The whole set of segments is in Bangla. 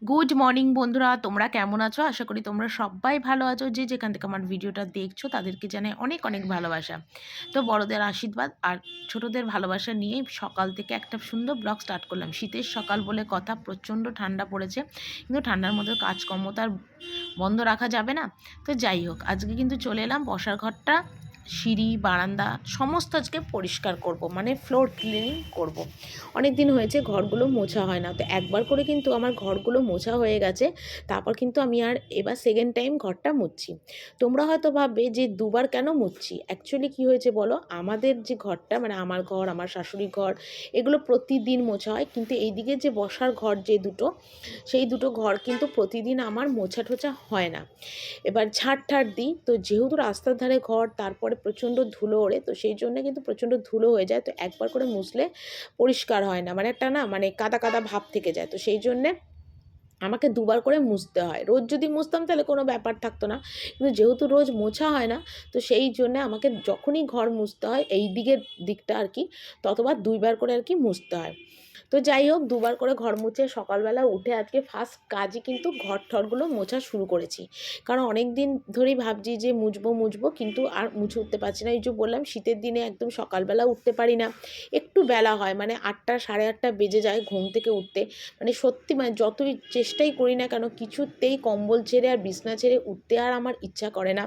গুড মর্নিং বন্ধুরা, তোমরা কেমন আছো? আশা করি তোমরা সবাই ভালো আছো। যে যেখান থেকে আমার ভিডিওটা দেখছো তাদেরকে জানাই অনেক অনেক ভালোবাসা। তো বড়দের আশীর্বাদ আর ছোটদের ভালোবাসা নিয়েই সকাল থেকে একটা সুন্দর ব্লগ স্টার্ট করলাম। শীতের সকাল বলে কথা, প্রচণ্ড ঠান্ডা পড়েছে, কিন্তু ঠান্ডার মধ্যে কাজকর্ম তো আর বন্ধ রাখা যাবে না। তো যাই হোক, আজকে কিন্তু চলে এলাম বসার ঘরটা, সিঁড়ি, বারান্দা সমস্ত আজকে পরিষ্কার করব, মানে ফ্লোর ক্লিনিং করব। অনেক দিন হয়েছে ঘরগুলো মোছা হয় না, তো একবার করে কিন্তু আমার ঘরগুলো মোছা হয়ে গেছে। তারপর কিন্তু আমি আর এবার সেকেন্ড টাইম ঘরটা মুছছি। তোমরা হয়তো ভাববে যে দুবার কেন মুছছি। অ্যাকচুয়ালি কী হয়েছে বলো, আমাদের যে ঘরটা, মানে আমার ঘর, আমার শাশুড়ির ঘর, এগুলো প্রতিদিন মোছা হয়, কিন্তু এইদিকে যে বসার ঘর যে দুটো, সেই দুটো ঘর কিন্তু প্রতিদিন আমার মোছা টোছা হয় না। এবার ঝাড় ঠাড় দিই, তো যেহেতু রাস্তার ধারে ঘর, তারপরে প্রচণ্ড ধুলো ওড়ে, তো সেই জন্য কিন্তু প্রচণ্ড ধুলো হয়ে যায়, তো একবার করে মুছলে পরিষ্কার হয় না, মানে একটা না, মানে কাদা কাদা ভাব থেকে যায়, তো সেই জন্যে আমাকে দুবার করে মুছতে হয়। রোজ যদি মুছতাম তাহলে কোনো ব্যাপার থাকতো না, কিন্তু যেহেতু রোজ মোছা হয় না, তো সেই জন্যে আমাকে যখনই ঘর মুছতে হয়, এই দিকের দিকটা আর কি, ততবার দুইবার করে আর কি মুছতে হয়। তো যাই হোক, দুবার করে ঘর মুছে সকালবেলা উঠে আজকে ফার্স্ট কাজই কিন্তু ঘর ঠরগুলো মোছা শুরু করেছি। কারণ অনেক দিন ধরেই ভাবছি যে মুছবো, কিন্তু আর মুছে উঠতে পারছি না। এই যে বললাম, শীতের দিনে একদম সকালবেলা উঠতে পারি না, একটু বেলা হয়, মানে 8টা সাড়ে 8টা বেজে যায় ঘুম থেকে উঠতে। মানে সত্যি, মানে যতই চেষ্টাই করি না কেন, কিছুতেই কম্বল ছেড়ে আর বিছনা ছেড়ে উঠতে আর আমার ইচ্ছা করে না।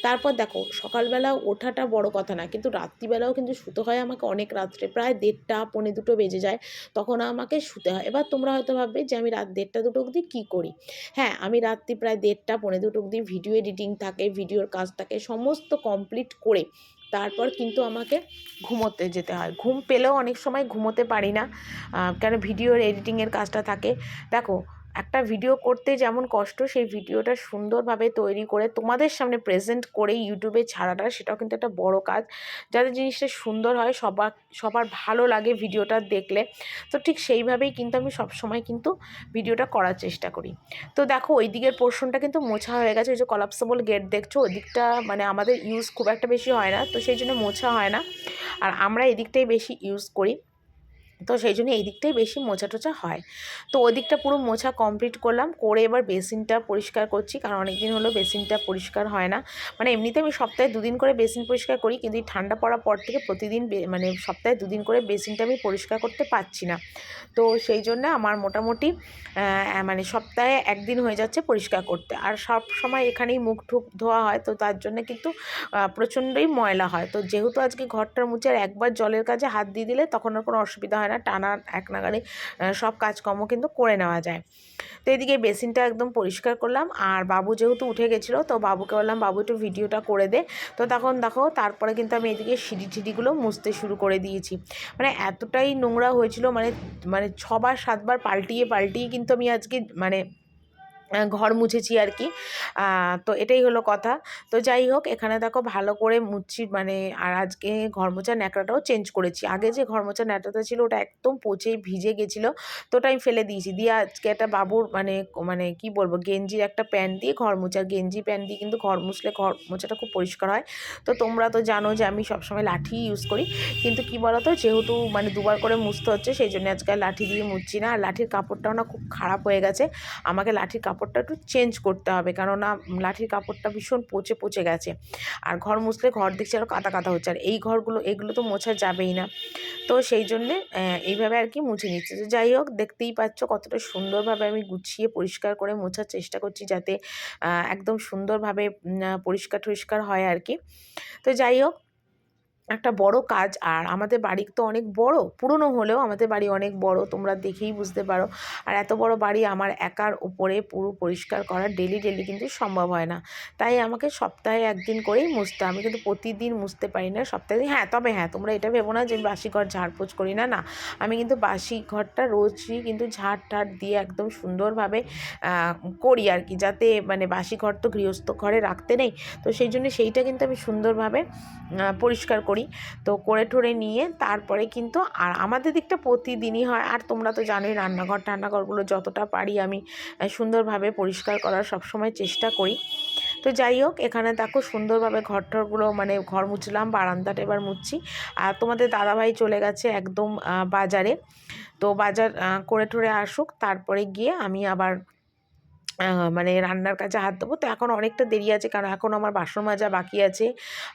তারপর দেখো, সকালবেলা ওঠাটা বড় কথা না, কিন্তু রাত্রিবেলাও কিন্তু শুতে হয় আমাকে অনেক রাত্রে, প্রায় 1:30 পৌনে 2টো বেজে যায়, তখন আমাকে শুতে হয়। এবার তোমরা হয়তো ভাববে যে আমি রাত 1:30 2টো অবধি কী করি। হ্যাঁ, আমি রাত্রি প্রায় 1:30 পৌনে 2টো অবধি ভিডিও এডিটিং থাকে, ভিডিওর কাজ থাকে, সমস্ত কমপ্লিট করে তারপর কিন্তু আমাকে ঘুমোতে যেতে হয়। ঘুম পেলেও অনেক সময় ঘুমোতে পারি না, কেন ভিডিওর এডিটিংয়ের কাজটা থাকে। দেখো, একটা ভিডিও করতে যেমন কষ্ট, সেই ভিডিওটা সুন্দরভাবে তৈরি করে তোমাদের সামনে প্রেজেন্ট করে ইউটিউবে ছাড়াটা, সেটাও কিন্তু একটা বড় কাজ। যাতে জিনিসটা সুন্দর হয়, সবার ভালো লাগে ভিডিওটা দেখলে, তো ঠিক সেইভাবেই কিন্তু আমি সবসময় কিন্তু ভিডিওটা করার চেষ্টা করি। তো দেখো, ওই দিকের পোর্শনটা কিন্তু মোছা হয়ে গেছে। ওই যে কলাপসেবল গেট দেখছো, ওই দিকটা মানে আমাদের ইউজ খুব একটা বেশি হয় না, তো সেই জন্য মোছা হয় না, আর আমরা এদিকটাই বেশি ইউজ করি, তো সেই জন্য এই দিকটাই বেশি মোছা টোছা হয়। তো ওই দিকটা পুরো মোছা কমপ্লিট করলাম, করে এবার বেসিনটা পরিষ্কার করছি, কারণ অনেক দিন হলো বেসিনটা পরিষ্কার হয় না। মানে এমনিতে আমি সপ্তাহে 2 দিন করে বেসিন পরিষ্কার করি, কিন্তু এই ঠান্ডা পড়ার পর থেকে প্রতিদিন মানে সপ্তাহে 2 দিন করে বেসিনটা আমি পরিষ্কার করতে পারছি না। তো সেই জন্য আমার মোটামুটি মানে সপ্তাহে 1 দিন হয়ে যাচ্ছে পরিষ্কার করতে, আর সব সময় এখানেই মুখ ঠুক ধোয়া হয়, তো তার জন্য কিন্তু প্রচণ্ডই ময়লা হয়। তো যেহেতু আজকে ঘরটার মুছে আর একবার জলের কাছে হাত দিয়ে দিলে তখন আর কোনো অসুবিধা হয় না, টানা এক নাগাড়ে সব কাজকর্ম কিন্তু করে নেওয়া যায়। তো এদিকে বেসিনটা একদম পরিষ্কার করলাম, আর বাবু যেহেতু উঠে গেছিলো, তো বাবুকে বললাম, বাবু একটু ভিডিওটা করে দে। তো তখন দেখো, তারপরে কিন্তু আমি এদিকে সিঁড়ি টিড়িগুলো মুছতে শুরু করে দিয়েছি। মানে এতটাই নোংরা হয়েছিল, মানে মানে 6বার 7বার পাল্টিয়ে কিন্তু আমি আজকে মানে ঘর মুছেছি আর কি। তো এটাই হলো কথা। তো যাই হোক, এখানে দেখো ভালো করে মুছছি, মানে আর আজকে ঘর মোছার ন্যাকড়াটাও চেঞ্জ করেছি। আগে যে ঘর মোছার ন্যাকড়াটা ছিল, ওটা একদম পচে ভিজে গেছিলো, তো ওটা আমি ফেলে দিয়েছি। দিয়ে আজকে একটা বাবুর মানে মানে কি বলবো, গেঞ্জির একটা প্যান্ট দিয়ে, ঘর মোছার গেঞ্জি প্যান্ট দিয়ে কিন্তু ঘর মুছলে ঘর মোছাটা খুব পরিষ্কার হয়। তো তোমরা তো জানো যে আমি সবসময় লাঠি ইউজ করি, কিন্তু কি বলো তো, যেহেতু মানে দুবার করে মুছতে হচ্ছে, সেই জন্য আজকে লাঠি দিয়ে মুছছি না। আর লাঠির কাপড়টাও না খুব খারাপ হয়ে গেছে, আমাকে লাঠির কাপড়টা একটু চেঞ্জ করতে হবে, কেননা লাঠির কাপড়টা ভীষণ পচে গেছে। আর ঘর মুছলে ঘর দেখছি আরও কাদা কাদা হচ্ছে, আর এই ঘরগুলো এগুলো তো মোছা যাবেই না, তো সেই জন্যে এইভাবে আর কি মুছে নিচ্ছে। তো যাই হোক, দেখতেই পাচ্ছ কতটা সুন্দরভাবে আমি গুছিয়ে পরিষ্কার করে মোছার চেষ্টা করছি, যাতে একদম সুন্দরভাবে পরিষ্কার টরিষ্কার হয় আর কি। তো যাই হোক, একটা বড় কাজ। আর আমাদের বাড়ি তো অনেক বড়, পুরনো হলেও আমাদের বাড়ি অনেক বড়, তোমরা দেখেই বুঝতে পারো। আর এত বড় বাড়ি আমার একার উপরে পুরো পরিষ্কার করা ডেলি কিন্তু সম্ভব হয় না, তাই আমাকে সপ্তাহে 1 দিন করেই মুছতে হয়। আমি কিন্তু প্রতিদিন মুছতে পারি না সপ্তাহে। হ্যাঁ, তবে হ্যাঁ, তোমরা এটা ভেবো না যে আমি বাসি ঘর ঝাড়পোছ করি না, না, আমি কিন্তু বাসি ঘরটা রোজই কিন্তু ঝাড় ঠাড় দিয়ে একদম সুন্দরভাবে করি আর কি, যাতে মানে বাসি ঘর তো গৃহস্থ ঘরে রাখতে নেই, তো সেই জন্য সেইটা কিন্তু আমি সুন্দরভাবে পরিষ্কার করি। তো করে ঠরে নিয়ে তারপরে কিন্তু, আর আমাদের দিকটা প্রতিদিনই হয়, আর তোমরা তো জানোই টান্নাঘরগুলো যতটা পারি আমি সুন্দরভাবে পরিষ্কার করার সবসময় চেষ্টা করি। তো যাই হোক, এখানে দেখো সুন্দরভাবে ঘরটরগুলো মানে ঘর মুছলাম, বারান্দাটা এবার মুছছি। আর তোমাদের দাদাভাই চলে গেছে একদম বাজারে, তো বাজার করে টরে আসুক, তারপরে গিয়ে আমি আবার মানে রান্নার কাজে হাত দেবো। তো এখন অনেকটা দেরি আছে, কারণ এখন আমার বাসন মাজা বাকি আছে,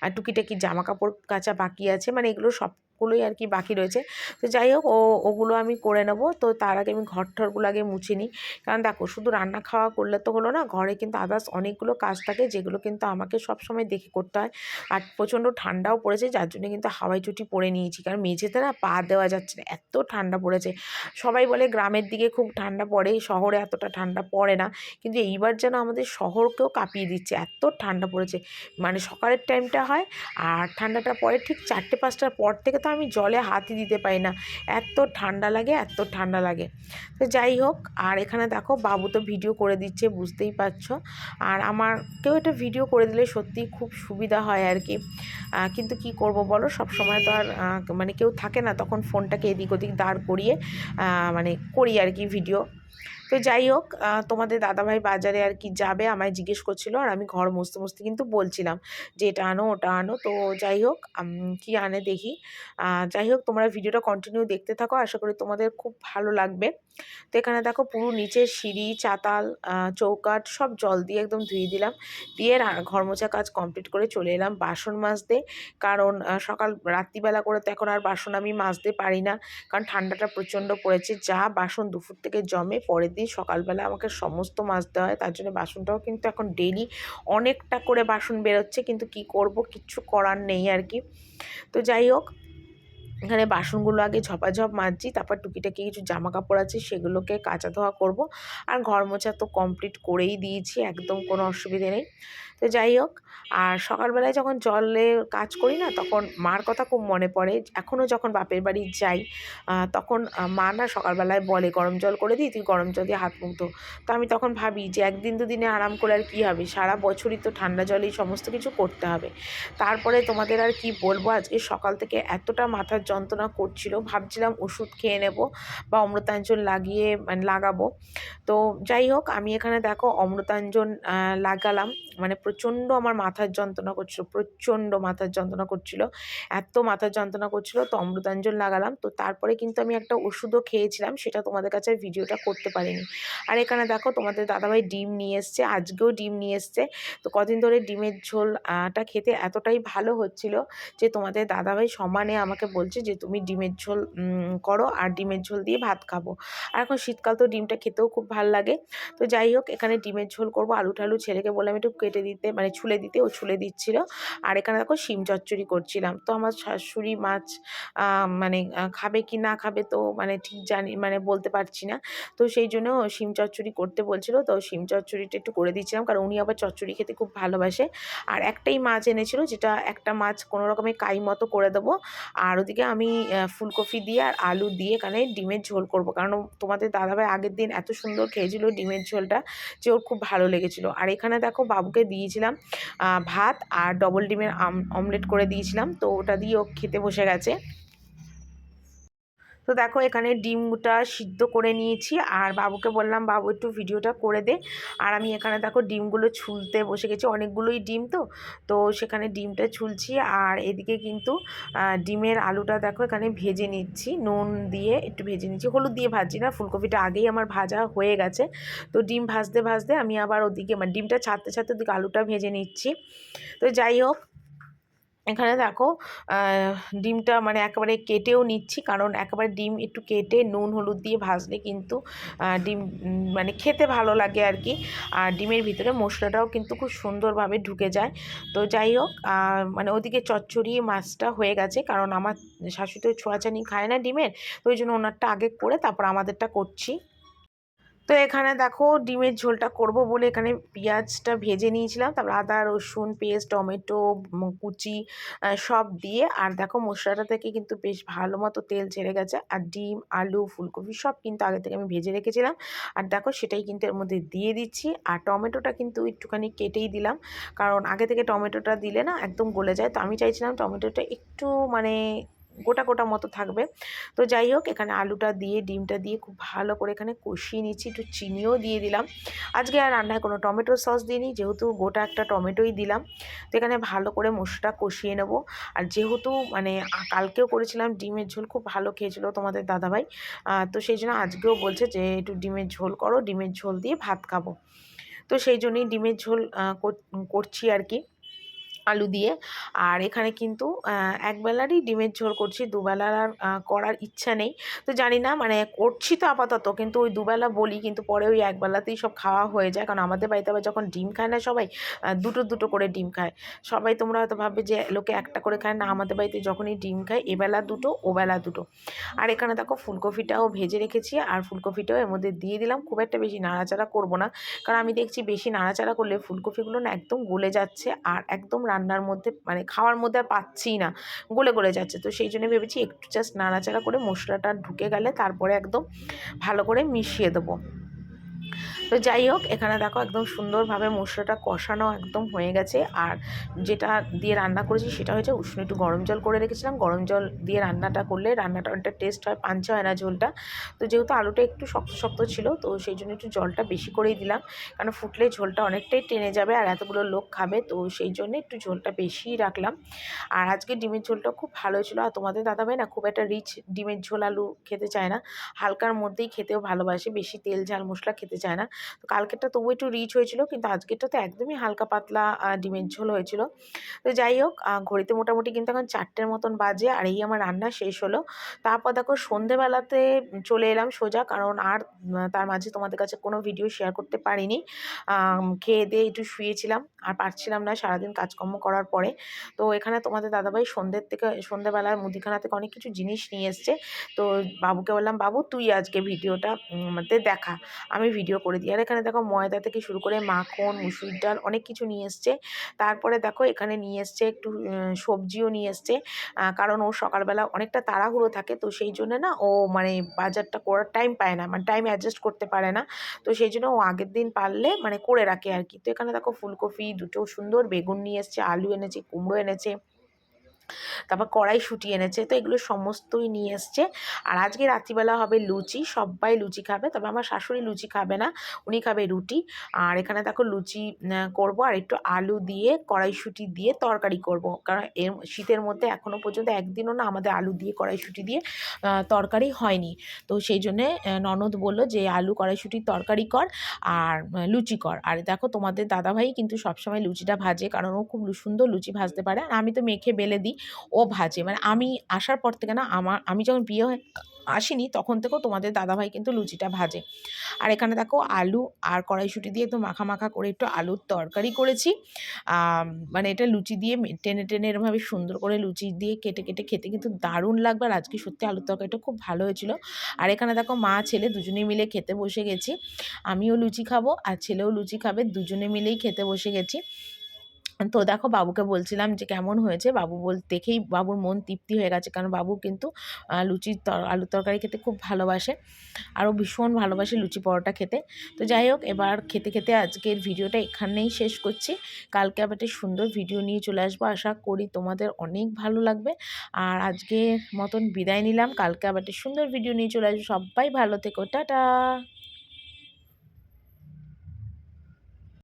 আর টুকিটাকি জামা কাপড় কাচা বাকি আছে, মানে এগুলো সবগুলোই আর কি বাকি রয়েছে। তো যাই হোক, ওগুলো আমি করে নেবো। তো তার আগে আমি ঘর টরগুলো আগে মুছে নিই, কারণ দেখো শুধু রান্না খাওয়া করলে তো হলো না, ঘরে কিন্তু আদার্স অনেকগুলো কাজ থাকে, যেগুলো কিন্তু আমাকে সবসময় দেখে করতে হয়। আর প্রচণ্ড ঠান্ডাও পড়েছে, যার জন্য কিন্তু হাওয়াই চটি পরে নিয়েছি, কারণ মেঝেতে না পা দেওয়া যাচ্ছে না, এত ঠান্ডা পড়েছে। সবাই বলে গ্রামের দিকে খুব ঠান্ডা পড়ে, শহরে এতটা ঠান্ডা পড়ে না, কিন্তু এইবার যেন আমাদের শহরকেও কাঁপিয়ে দিচ্ছে, এত ঠান্ডা পড়েছে। মানে সকালের টাইমটা হয়, আর ঠান্ডাটা পড়ে ঠিক 4টে-5টার পর থেকে তো আমি জলে হাতই দিতে পারি না, এত ঠান্ডা লাগে, এত ঠান্ডা লাগে। তো যাই হোক, আর এখানে দেখো বাবু তো ভিডিও করে দিচ্ছে, বুঝতেই পারছো। আর আমারকেও এটা ভিডিও করে দিলে সত্যিই খুব সুবিধা হয় আর কি। কিন্তু কি করব বলো, সব সময় তো আর মানে কেউ থাকে না, তখন ফোনটাকে এদিক ওদিক দাঁড় করিয়ে মানে করি আর কি ভিডিও। তো যাই হোক, তোমাদের দাদাভাই বাজারে আর কি যাবে, আমায় জিজ্ঞেস করছিল, আর আমি ঘর মুছতে মুছতে কিন্তু বলছিলাম যে এটা আনো ওটা আনো। তো যাই হোক, কি আনে দেখি। যাই হোক, তোমরা ভিডিওটা কন্টিনিউ দেখতে থাকো, আশা করি তোমাদের খুব ভালো লাগবে। তো এখানে দেখো পুরো নিচের সিঁড়ি, চাতাল, চৌকাঠ সব জল দিয়ে একদম ধুয়ে দিলাম, দিয়ে ঘর মোছা কাজ কমপ্লিট করে চলে এলাম বাসন মাজতে। কারণ রাত্রিবেলা করে তো এখন আর বাসন আমি মাজতে পারি না, কারণ ঠান্ডাটা প্রচণ্ড পড়েছে, যা বাসন দুপুর থেকে জমে পরের দিন সকালবেলা আমাকে সমস্ত মাজতে হয়। তার জন্য বাসনটাও কিন্তু এখন ডেইলি অনেকটা করে বাসন বেরোচ্ছে, কিন্তু কি করব, কিচ্ছু করার নেই আর কি। তো যাই হোক, এখানে বাসনগুলো আগে ঝপাঝপ মাজছি, তারপর টুকিটাকি কিছু জামা কাপড় আছে সেগুলোকে কাচা ধোয়া করব। আর ঘর মোছা তো কমপ্লিট করেই দিয়েছি, একদম কোনো অসুবিধে নেই। তো যাই হোক, আর সকালবেলায় যখন জলে কাজ করি না, তখন মার কথা খুব মনে পড়ে। এখনও যখন বাপের বাড়ি যাই, তখন মা না সকালবেলায় বলে গরম জল করে দিই, তুই গরম জল দিয়ে হাত মুখ ধো। তো আমি তখন ভাবি যে একদিন দুদিনে আরাম করে আর কী হবে, সারা বছরই তো ঠান্ডা জলেই সমস্ত কিছু করতে হবে। তারপরে তোমাদের আর কি বলবো, আজকে সকাল থেকে এতটা মাথার যন্ত্রণা করছিল, ভাবছিলাম ওষুধ খেয়ে নেব বা অমৃতাঞ্জন মানে লাগাবো। তো যাই হোক, আমি এখানে দেখো অমৃতাঞ্জন লাগালাম, মানে প্রচণ্ড আমার মাথার যন্ত্রণা করছিল, প্রচণ্ড মাথার যন্ত্রণা করছিল, এত মাথার যন্ত্রণা করছিল, তো অমৃতাঞ্জন লাগালাম। তো তারপরে কিন্তু আমি একটা ওষুধও খেয়েছিলাম, সেটা তোমাদের কাছে ভিডিওটা করতে পারিনি। আর এখানে দেখো তোমাদের দাদাভাই ডিম নিয়ে এসছে, আজকেও ডিম নিয়ে এসছে। তো কদিন ধরে ডিমের ঝোল টা খেতে এতটাই ভালো হচ্ছিল যে তোমাদের দাদাভাই সমানে আমাকে বলছে যে তুমি ডিমের ঝোল করো, আর ডিমের ঝোল দিয়ে ভাত খাবো। আর এখন শীতকাল তো ডিমটা খেতেও খুব ভালো লাগে। তো যাই হোক, এখানে ডিমের ঝোল করবো, আলু টালু ছেলেকে বললাম একটু কেটে দিতে, মানে ছুলে দিতে, ও ছুলে দিচ্ছিল। আর এখানে দেখো শিম চচ্চড়ি করছিলাম। তো আমার শাশুড়ি মাছ মানে খাবে কি না খাবে তো মানে ঠিক জানি, মানে বলতে পারছি না। তো সেই জন্য শিম চচ্চড়ি করতে বলছিল, তো শিম চচ্চড়িটা একটু করে দিচ্ছিলাম, কারণ উনি আবার চচ্চড়ি খেতে খুব ভালোবাসে। আর একটাই মাছ এনেছিল, যেটা একটা মাছ কোনো রকমের কাই মতো করে দেবো। আর ওদিকে আমি ফুলকপি দিয়ে আর আলু দিয়ে এখানে ডিমের ঝোল করব, কারণ তোমাদের দাদাভাই আগের দিন এত সুন্দর খেয়েছিল ডিমের ঝোলটা, যে ওর খুব ভালো লেগেছিল। আর এখানে দেখো বাবুকে দিয়েছিলাম ভাত, আর ডবল ডিমের অমলেট করে দিয়েছিলাম, তো ওটা দিয়ে ও খেতে বসে গেছে। তো দেখো এখানে ডিমটা সিদ্ধ করে নিয়েছি, আর বাবুকে বললাম বাবু একটু ভিডিওটা করে দে। আর আমি এখানে দেখো ডিমগুলো ছুলতে বসে গেছি, অনেকগুলোই ডিম, তো সেখানে ডিমটা ছুলছি। আর এদিকে কিন্তু ডিমের আলুটা দেখো এখানে ভেজে নিচ্ছি, নুন দিয়ে একটু ভেজে নিচ্ছি, হলুদ দিয়ে ভাজছি না, ফুলকপিটা আগেই আমার ভাজা হয়ে গেছে। তো ডিম ভাজতে ভাজতে আমি আবার ওদিকে মানে ডিমটা ছাড়তে ছাড়তে ওদিকে আলুটা ভেজে নিচ্ছি। তো যাই হোক, এখানে দেখো ডিমটা মানে একেবারে কেটেও নিচ্ছি, কারণ একেবারে ডিম একটু কেটে নুন হলুদ দিয়ে ভাজলে কিন্তু ডিম মানে খেতে ভালো লাগে আর কি। আর ডিমের ভিতরে মশলাটাও কিন্তু খুব সুন্দরভাবে ঢুকে যায়। তো যাই হোক, মানে ওদিকে চচ্চড়ি মাছটা হয়ে গেছে, কারণ আমার শাশুড়ি তো ছোঁয়াছানি খায় না ডিমের, তো ওই জন্য ওনারটা আগে করে তারপর আমাদেরটা করছি। তো এখানে দেখো ডিমের ঝোলটা করব বলে এখানে পেঁয়াজটা ভেজে নিয়েছিলাম, তারপর আদা রসুন পেস্ট, টমেটো কুচি সব দিয়ে, আর দেখো মশলাটা থেকে কিন্তু বেশ ভালো মতো তেল ছেড়ে গেছে, আর ডিম আলু ফুলকপি সব কিন্তু আগে থেকে আমি ভেজে রেখেছিলাম। আর দেখো সেটাই কিন্তু এর মধ্যে দিয়ে দিচ্ছি, আর টমেটোটা কিন্তু একটুখানি কেটেই দিলাম, কারণ আগে থেকে টমেটোটা দিলে না একদম গলে যায়। তো আমি চাইছিলাম টমেটোটা একটু মানে গোটা গোটা মতো থাকবে। তো যাই হোক, এখানে আলুটা দিয়ে ডিমটা দিয়ে খুব ভালো করে এখানে কষিয়ে নিচ্ছি, একটু চিনিও দিয়ে দিলাম। আজকে আর রান্নায় কোনো টমেটো সস দিইনি, যেহেতু গোটা একটা টমেটোই দিলাম। তো এখানে ভালো করে মশলাটা কষিয়ে নেব। আর যেহেতু মানে কালকেও করেছিলাম ডিমের ঝোল, খুব ভালো খেয়েছিল তোমাদের দাদাভাই, তো সেই জন্য আজকেও বলছে যে একটু ডিমের ঝোল করো, ডিমের ঝোল দিয়ে ভাত খাবো। তো সেই জন্যই ডিমের ঝোল করছি আর কি, আলু দিয়ে। আর এখানে কিন্তু একবেলারই ডিমের ঝোল করছি, দুবেলার আর করার ইচ্ছা নেই। তো জানি না, মানে করছি তো আপাতত, কিন্তু ওই দুবেলা বলি, কিন্তু পরে ওই একবেলাতেই সব খাওয়া হয়ে যায়। কারণ আমাদের বাড়িতে আবার যখন ডিম খায় না সবাই, দুটো দুটো করে ডিম খায় সবাই। তোমরা হয়তো ভাববে যে লোকে একটা করে খায় না, আমাদের বাড়িতে যখনই ডিম খায় এবেলা দুটো ওবেলা দুটো। আর এখানে দেখো ফুলকপিটাও ভেজে রেখেছি, আর ফুলকপিটাও এর মধ্যে দিয়ে দিলাম। খুব একটা বেশি নাড়াচাড়া করব না, কারণ আমি দেখছি বেশি নাড়াচাড়া করলে ফুলকপিগুলো না একদম গলে যাচ্ছে, আর একদম রান্নার মধ্যে মানে খাওয়ার মধ্যে আর পাচ্ছিই না, গলে গলে যাচ্ছে। তো সেই জন্য ভেবেছি একটু জাস্ট নাড়াচাড়া করে মশলাটা ঢুকে গেলে তারপরে একদম ভালো করে মিশিয়ে দেবো। তো যাই হোক, এখানে দেখো একদম সুন্দরভাবে মশলাটা কষানো একদম হয়ে গেছে। আর যেটা দিয়ে রান্না করেছি সেটা হচ্ছে উষ্ণ একটু গরম জল করে রেখেছিলাম। গরম জল দিয়ে রান্নাটা করলে রান্নাটা অনেকটা টেস্ট হয়, পাঞ্চা হয় না ঝোলটা। তো যেহেতু আলুটা একটু শক্ত শক্ত ছিল, তো সেই জন্য একটু জলটা বেশি করেই দিলাম, কারণ ফুটলে ঝোলটা অনেকটাই টেনে যাবে আর এতগুলো লোক খাবে, তো সেই জন্য একটু ঝোলটা বেশিই রাখলাম। আর আজকে ডিমের ঝোলটা খুব ভালো ছিল। আর তোমাদের দাদাভাই না খুব একটা রিচ ডিমের ঝোল আলু খেতে চায় না, হালকার মধ্যেই খেতেও ভালোবাসে, বেশি তেল ঝাল মশলা খেতে চায় না। তো কালকেরটা তবু একটু রিচ হয়েছিল, কিন্তু আজকেরটা তো একদমই হালকা পাতলা ডিমের ঝোল হয়েছিল। তো যাই হোক, ঘড়িতে মোটামুটি কিন্তু এখন 4টের মতন বাজে, আর এই আমার রান্না শেষ হলো। তারপর দেখো সন্ধেবেলাতে চলে এলাম সোজা, কারণ আর তার মাঝে তোমাদের কাছে কোনো ভিডিও শেয়ার করতে পারিনি। খেয়ে দিয়ে একটু শুয়েছিলাম, আর পারছিলাম না সারাদিন কাজকর্ম করার পরে। তো এখানে তোমাদের দাদাভাই সন্ধেবেলার মুদিখানা থেকে অনেক কিছু জিনিস নিয়ে এসছে। তো বাবুকে বললাম, বাবু তুই আজকে ভিডিওটা দেখা, আমি ভিডিও করে দিই। আর এখানে দেখো ময়দা থেকে শুরু করে মাখন, মুসুরির ডাল অনেক কিছু নিয়ে এসছে। তারপরে দেখো এখানে নিয়ে এসছে একটু সবজিও নিয়ে এসছে, কারণ ও সকালবেলা অনেকটা তাড়াহুড়ো থাকে, তো সেই জন্য না ও মানে বাজারটা করার টাইম পায় না, মানে টাইম অ্যাডজাস্ট করতে পারে না। তো সেই জন্য ও আগের দিন পারলে মানে করে রাখে আর কি। তো এখানে দেখো ফুলকপি দুটো সুন্দর, বেগুন নিয়ে এসছে, আলু এনেছে, কুমড়ো এনেছে, তারপর কড়াইশুঁটি এনেছে। তো এগুলো সমস্তই নিয়ে এসছে। আর আজকে রাত্রিবেলা হবে লুচি, সবাই লুচি খাবে, তবে আমার শাশুড়ি লুচি খাবে না, উনি খাবে রুটি। আর এখানে দেখো লুচি করব, আর একটু আলু দিয়ে কড়াইশুঁটি দিয়ে তরকারি করব, কারণ এর শীতের মধ্যে এখনও পর্যন্ত একদিনও না আমাদের আলু দিয়ে কড়াইশুঁটি দিয়ে তরকারি হয়নি। তো সেই জন্যে ননদ বলল যে আলু কড়াইশুঁটির তরকারি কর আর লুচি কর। আর দেখো তোমাদের দাদাভাই কিন্তু সবসময় লুচিটা ভাজে, কারণ ও খুব সুন্দর লুচি ভাজতে পারে, আর আমি তো মেখে বেলে দিই, ও ভাজে। মানে আমি আসার পর থেকে না, আমি যখন বিয়ে হয়ে আসিনি তখন থেকেও তোমাদের দাদাভাই কিন্তু লুচিটা ভাজে। আর এখানে দেখো আলু আর কড়াইশুঁটি দিয়ে একটু মাখা মাখা করে একটু আলুর তরকারি করেছি। মানে এটা লুচি দিয়ে টেনে টেনে এরমভাবে সুন্দর করে লুচি দিয়ে কেটে কেটে খেতে কিন্তু দারুণ লাগবে। আর আজকে সত্যি আলুর তরকারিটা খুব ভালো হয়েছিল। আর এখানে দেখো মা ছেলে দুজনে মিলে খেতে বসে গেছি, আমিও লুচি খাবো আর ছেলেও লুচি খাবে, দুজনে মিলেই খেতে বসে গেছি। তো দেখো বাবুকে বলছিলাম যে কেমন হয়েছে, বাবু দেখেই বাবুর মন তৃপ্তি হয়ে গেছে, কারণ বাবু কিন্তু আলুর তরকারি খেতে খুব ভালোবাসে, আরও ভীষণ ভালোবাসে লুচি পরোটা খেতে। তো যাই হোক, এবার খেতে খেতে আজকের ভিডিওটা এখানেই শেষ করছি। কালকে আবার একটা সুন্দর ভিডিও নিয়ে চলে আসবো, আশা করি তোমাদের অনেক ভালো লাগবে। আর আজকের মতন বিদায় নিলাম, কালকে আবার একটা সুন্দর ভিডিও নিয়ে চলে আসবো। সবাই ভালো থেকো, টাটা।